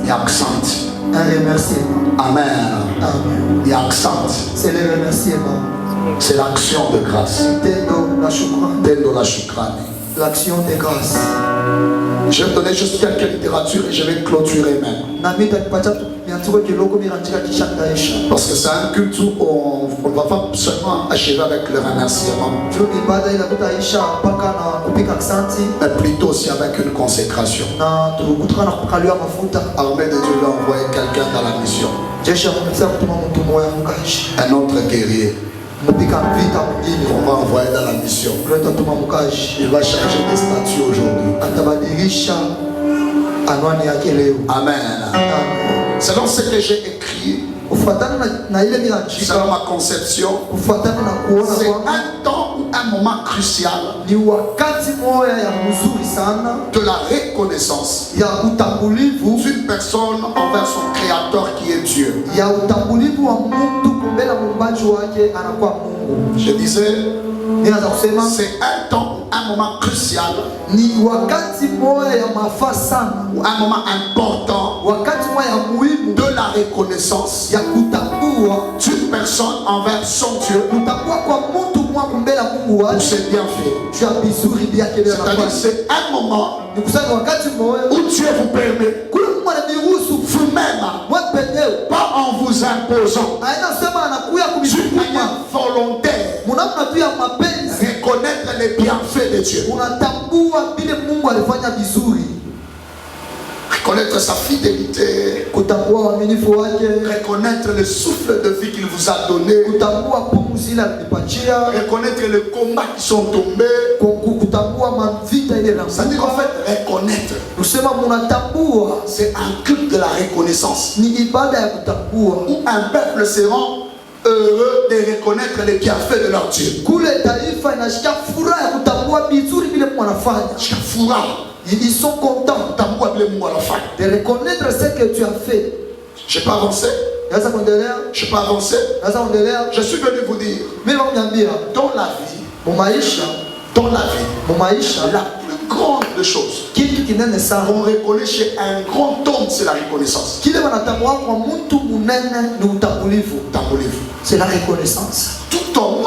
Il accent. Un remerciement. Amen. Amen. Il accent. C'est le remerciement. C'est l'action de grâce. Tendo la shukrani. Tendo la shukrani. L'action de grâce. Je vais donner juste quelques littératures et je vais clôturer même. Parce que c'est un culte où on ne va pas seulement achever avec le remerciement, mais plutôt aussi avec une consécration. Armée de Dieu va envoyer quelqu'un dans la mission. Un autre guerrier. On va envoyer dans la mission. Il va changer de statut aujourd'hui. Amen. Selon ce que j'ai écrit, selon ma conception, c'est un temps ou un moment crucial de la reconnaissance d'une personne envers son créateur qui est Dieu. Je disais, c'est un temps ou un moment crucial ou un moment important de la reconnaissance d'une personne envers son Dieu pour ses bienfaits. C'est-à-dire c'est un moment où Dieu vous permet vous-même, pas en vous imposant, d'une manière volontaire, reconnaître les bienfaits de Dieu, reconnaître sa fidélité, reconnaître le souffle de vie qu'il vous a donné, reconnaître les combats qui sont tombés. C'est-à-dire en fait reconnaître, c'est un culte de la reconnaissance où un peuple se rend heureux de reconnaître les bienfaits de leur Dieu. Ils sont contents de reconnaître ce que tu as fait. Je n'ai pas avancé. Je n'ai pas avancé. Je suis venu vous dire, dans la vie, la plus grande des choses qu'on reconnaît chez un grand homme, c'est la reconnaissance. C'est la reconnaissance. Tout homme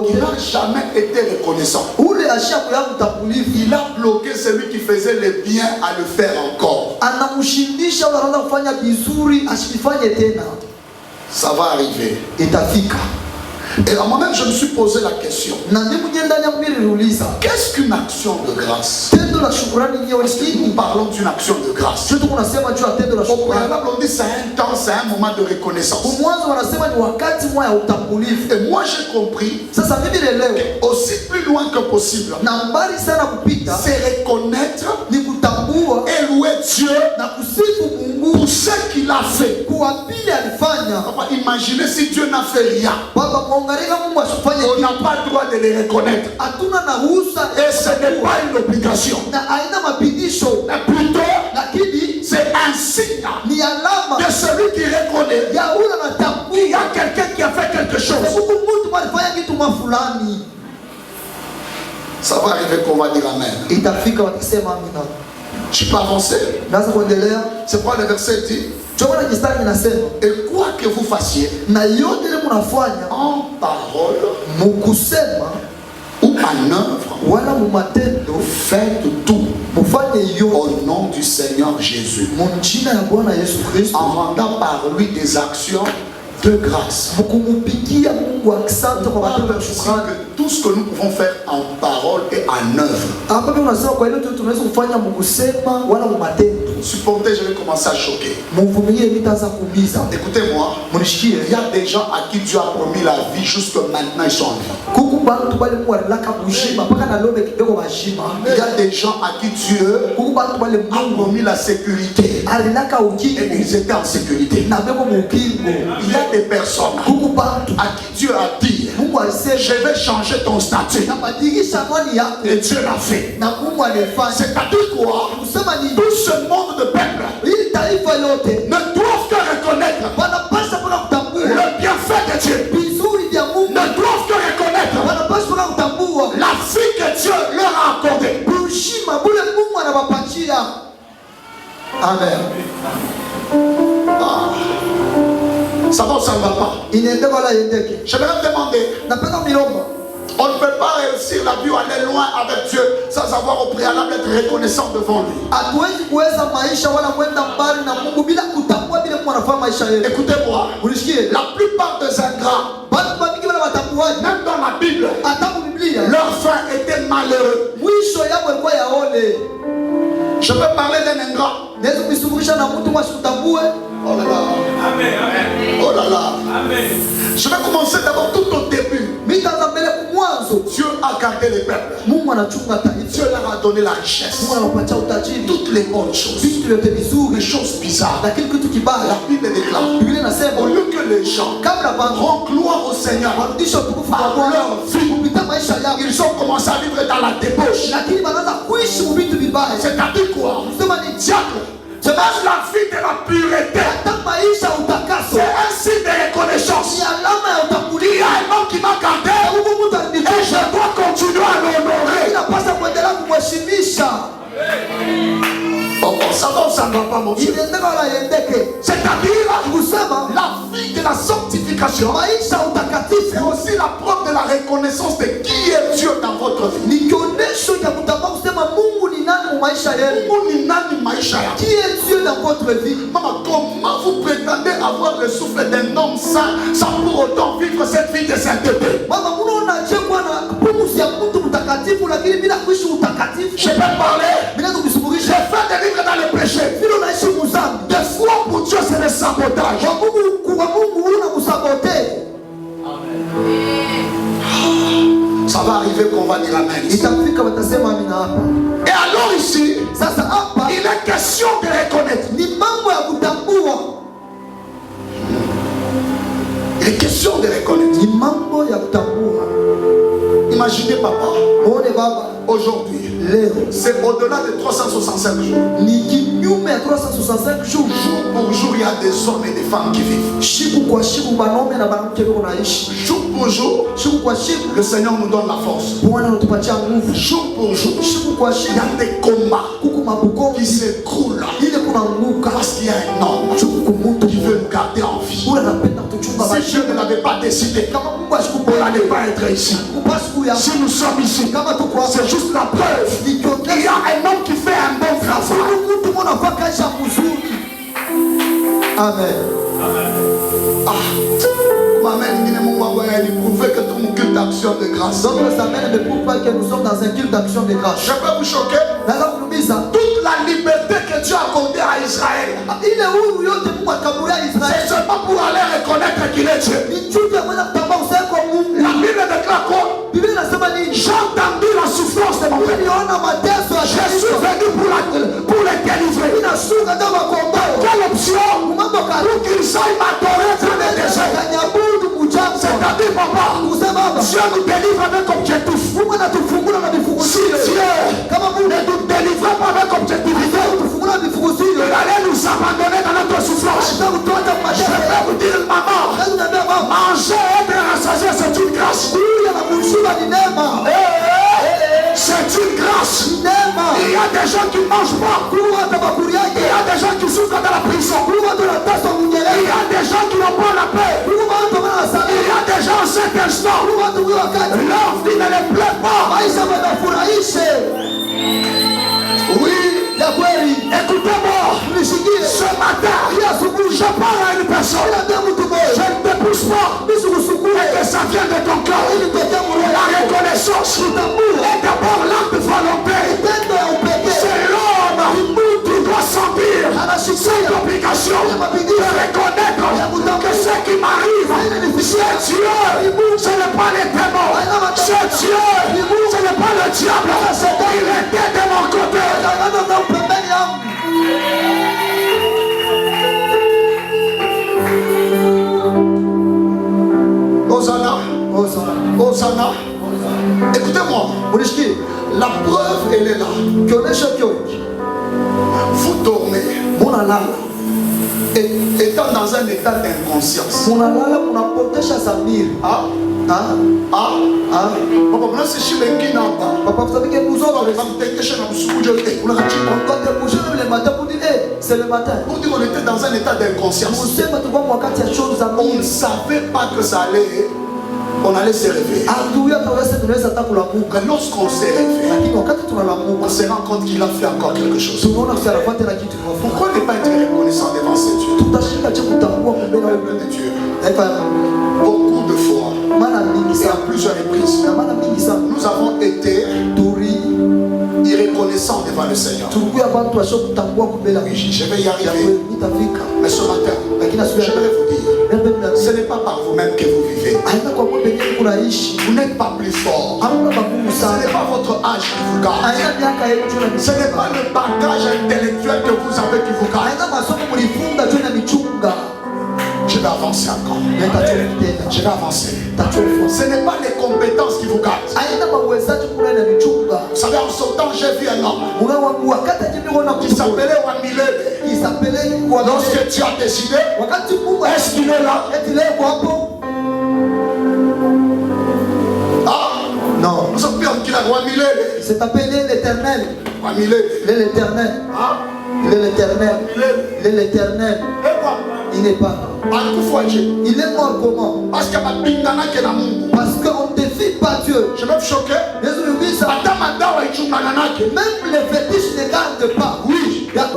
qui n'a jamais été reconnaissant, il a bloqué celui qui faisait le bien à le faire encore. Ça va arriver. Et à moi-même, je me suis posé la question. Qu'est-ce qu'une action de grâce? Parce que nous parlons d'une action de grâce. Au préalable, on dit c'est un temps, c'est un moment de reconnaissance. Et moi, j'ai compris aussi plus loin que possible, c'est reconnaître et louer Dieu pour ce qu'il a fait. Imaginez si Dieu n'a fait rien. On n'a pas le droit de les reconnaître. Et ce n'est pas une obligation. Mais plutôt, c'est un signe de celui qui reconnaît. Il y a quelqu'un qui a fait quelque chose. Ça va arriver qu'on va dire Amen. Je ne peux pas avancer. C'est quoi le verset dit? Et quoi que vous fassiez en parole ou en œuvre, faites tout au nom du Seigneur Jésus, en rendant par lui des actions de grâce. Tout ce que nous pouvons faire en parole et en œuvre. Supportez, je vais commencer à choquer. Écoutez-moi, il y a des gens à qui Dieu a promis la vie, jusque maintenant ils sont en vie. Il y a des gens à qui Dieu a promis la sécurité et ils étaient en sécurité. Il y a des personnes à qui Dieu a dit, je vais changer ton statut. Et Dieu l'a fait. C'est-à-dire quoi? Tout ce monde de peuple ne doivent que reconnaître le bienfait de Dieu. Ne doivent que reconnaître la vie que Dieu leur a accordée. Amen. Ça va ou ça ne va pas? Inaendeka wala iendeke. J'aimerais me demander, Napenda milomba. on ne peut pas réussir la vie ou aller loin avec Dieu sans avoir au préalable être reconnaissant devant lui. Hatuwezi kuweza maisha wala kwenda mbali na Mungu bila kutambua vile Mungu anafanya maisha yetu. Écoutez-moi, Unisikie? la plupart des ingrats, Watu wengi wala watambuaji. même dans la Bible, Hata Biblia. leur fin était malheureux. Mwisho yao ilikuwa ya ole. Je peux parler d'un ingrat. Naweza kuisumurisha na mtu mwashikutambue. Oh là là. Amen. Amen. Oh là là. Amen. Je vais commencer d'abord tout au début. Mitaanza mbele mwanzo. Dieu a gardé les peuples. Mungu anachunga taifa. Dieu leur a donné la richesse. Mungu anapatia utajiri. Toutes les bonnes choses. Vitu vyote Les vizuri. choses bizarres. Lakini kitu La kibaya. Bible déclare, Biblia inasema au lieu que les gens kabla bantu rendent gloire au Seigneur, warudisha utukufu kwa par Bwana leur vie, kupita maisha yao. ils ont commencé à vivre dans la débauche. Lakini wanaanza kuishi vitu vibaya. C'est-à-dire quoi? Sema ni Diable, c'est pas la vie de la pureté. hata maisha utakaso. C'est un signe de reconnaissance. Ni alama ya Il y utambulisho. a un homme qui m'a gardé Mungu mtu et alinitosha. je dois continuer à l'honorer. Inapaswa kuendelea kumheshimisha. Oh, ça va ou ça ne va pas, mon Dieu? Inaendeka wala iendeke. C'est-à-dire Kusema la vie de la sanctification. maisha utakatifu C'est aussi la preuve de la reconnaissance de qui est Dieu dans votre vie. ni kionyesho cha kutambua kusema Mungu ni nani mu maisha yenu. Mungu ni nani maisha yako? Qui est Dieu dans votre vie? Maman, comment vous prétendez avoir le souffle d'un homme saint sans pour autant vivre cette vie de sainteté? Mama, unaonaje kuwa na pumzi ya mtu mtakatifu lakini bila kuishi utakatifu? Je peux parler. Bila J'ai kujisuburisha. fait des livres dans le péché. Vile unaishi muzambi. Des fois pour Dieu c'est le sabotage. Kwa Mungu una kusabote. Ça va arriver qu'on va dire amen. Itafika watasema amina hapa. Et alors ici, Sasa hapa il est question de reconnaître. ni mambo ya kutambua. Il est question de reconnaître. Ni mambo ya kutambua. Imaginez papa, Muone baba aujourd'hui, leo c'est au-delà de 365 jours. ni kinyume ya 365 jours. Jour pour jour, il y a des hommes et des femmes qui vivent. Siku kwa siku wanaume na wanawake wako naishi. Jour pour jour, Siku kwa siku le Seigneur nous donne la force. Bwana anatupatia nguvu. Jour pour jour, Siku kwa il siku y a des combats kuku mabuko qui s'écroulent ile kunaanguka. parce qu'il y a un homme Siku mtu qui veut nous garder en vie. ule anapenda kutuchunga Si maisha. Dieu ne l'avait pas décidé, Kama Mungu on ashikupenda n'allait pas être ici. kupa siku ya Si nous sommes ici, kama tuko hapa c'est juste la preuve ni qu'il y a un homme qui fait un bon travail. mtu mwana kwa kaisha mzuri. Amen. M'amène, il prouver que tout mon culte d'action de grâce. Donc ça mène de prouve pas que nous sommes dans un culte d'action de grâce. Je peux vous choquer. Naweza kunumiza Toute la liberté que Dieu a accordée à Israël, ile huru yote Mungu akamulia c'est Israeli. seulement pour aller reconnaître qu'il est Dieu. Ni juu ya kwenda kutambua usema kwa Mungu. La Bible déclare quoi? Biblia inasema nini? J'ai entendu la souffrance de mon peuple. Niliona mateso ya Je suis Kristo. venu pour les délivrer. Inashuka ndio makomboa. Quelle option? Mambo Pour karibu. qu'ils aillent m'adorer dans le désert. Kanyabudu mchanga. C'est-à-dire, papa, Kusema baba. Dieu nous délivre avec objectif. Mungu anatufungula na Si vifungusio. Dieu Kama Mungu ne nous délivre pas avec objectivité, anatufungula na vifungusio. il allait nous abandonner dans notre souffrance. Sasa kutoka Je mateso. vais vous dire, maman, Sasa unaambia mama, manger et être rassasié, c'est une grâce. kuja na kushiba ni neema. C'est une grâce. Ni neema. Il y a des gens qui ne mangent pas. Kuwa hata bakuli yake. Il y a des gens qui souffrent dans la prison. Kuwa tunateswa Il y Uingereza. a des gens qui n'ont pas la paix. Kuwa watu Il wanasali. y a des gens en cet instant. Kuwa watu wakati. Leur vie ne les plaît pas. Maisha wanafurahishe. Oui. Ya kweli. Écoutez-moi. Nishikie. Ce matin, Hii asubuhi. je parle à une personne. Ila ndio mtu mmoja. Je ne te pousse pas. Nisikusukume. Et que ça vient de ton cœur. Ili tokea moyo La wako. reconnaissance est d'abord l'acte de volonté. Tendo ya upekee. C'est l'homme qui doit sentir cette obligation de reconnaître que ce qui m'arrive, c'est Dieu, ce n'est pas les démons, c'est Dieu, ce n'est pas le diable, il était de mon côté. Tangazo za upembeni yangu. Hosanna, Hosanna. Écoutez-moi, Unishikie. la preuve elle est là. Kionyesho kioki. Vous dormez, Munalala. étant dans un état d'inconscience. Munalala munapotesha zamiri. Ah, Papa, maintenant c'est chez les qui n'ont pas. Papa, vous savez que nous autres, On va peut-être chez nous, on on doit te bouger même le matin pour dire, c'est le matin. pour dire qu'on était dans un état d'inconscience. On sait pas toi moi quand il y a chose à On dire. ne savait pas que ça allait, on allait se réveiller. Mais lorsqu'on s'est réveillé, on se rend compte qu'il a fait encore quelque chose. Pourquoi ne pas être reconnaissant devant ces dieux? Peuple de Dieu, beaucoup de fois, et à plusieurs reprises, nous avons été irreconnaissants devant le Seigneur. Oui, je vais y arriver. Mais ce matin, j'aimerais vous dire, ce n'est pas par vous-même que vous vivez. Vous n'êtes pas plus fort. Ce n'est pas votre âge qui vous garde. Ce n'est pas le bagage intellectuel que vous avez qui vous garde. Je vais avancer encore. Je vais avancer. Ce n'est pas les compétences qui vous gardent. Vous savez, en sautant, j'ai vu un homme qui s'appelait Wamilele. Lorsque tu as décidé, est-ce qu'il est là? Non. Nous sommes plus en qui l'a Wamilele. C'est appelé l'Éternel. Wamilele. Il est l'Éternel. Il est l'Éternel. Il est l'Éternel. Il n'est pas. Il est mort comment? Parce qu'on ne défie pas Dieu. Je vais me choquer. Même les fétiches ne gardent pas. Oui.